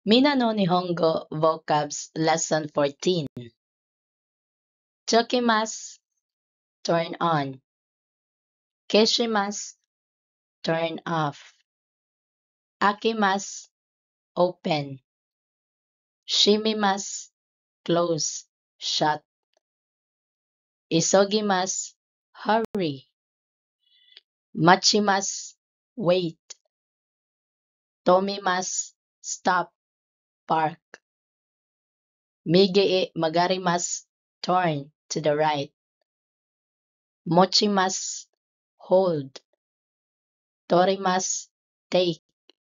Mina no Nihongo Vocabs Lesson 14. Tokimasu, turn on. Keshimasu, turn off. Akimasu, open. Shimimasu, close, shut. Isogimasu, hurry. Machimasu, wait. Tomimasu, stop, park. Mige magarimasu, turn to the right. Mochimasu, hold. Torimasu, take,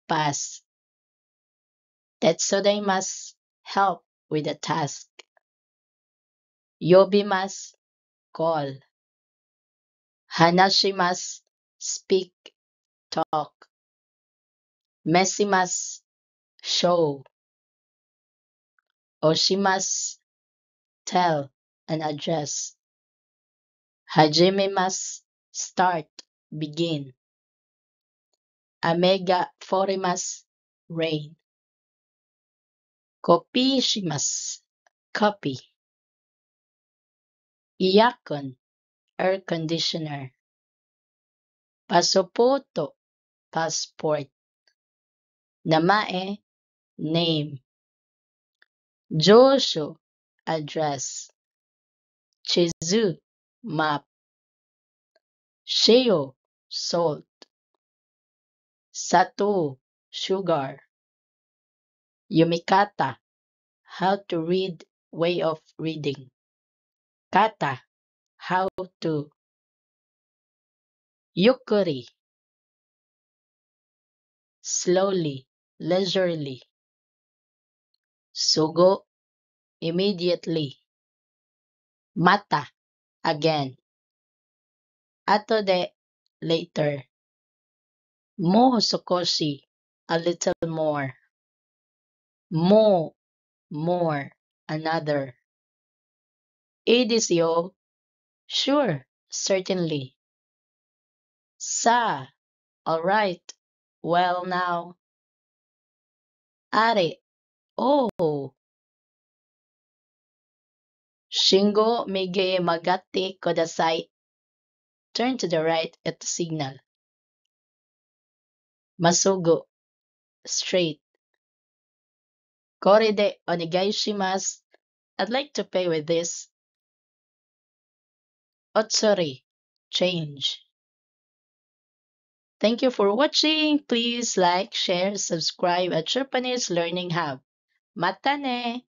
pass. Tetsudaimasu, help with a task. Yobimasu, call. Hanashimasu, speak, talk. Mesimasu, show. Oshimasu, tell and address. Hajimemasu, start, begin. Amega forimasu, rain. Kopishimasu, copy. Iyakon, air conditioner. Pasopoto, passport. Namae, name. Josho, address. Chizu, map. Sheo, salt. Sato, sugar. Yumikata, how to read, way of reading. Kata, how to. Yukuri, slowly, leisurely. Sugo, immediately. Mata, again. Atode, later. Mo sokoshi, a little more. Mo, more, another. Edisyo, sure, certainly. Sa, all right. Well now. Are, oh. Shingo mige magate kodasai. Turn to the right at the signal. Masugo, straight. Koride onegaishimasu. I'd like to pay with this. Otsuri, change. Thank you for watching. Please like, share, subscribe at Japanese Learning Hub. Mata ne!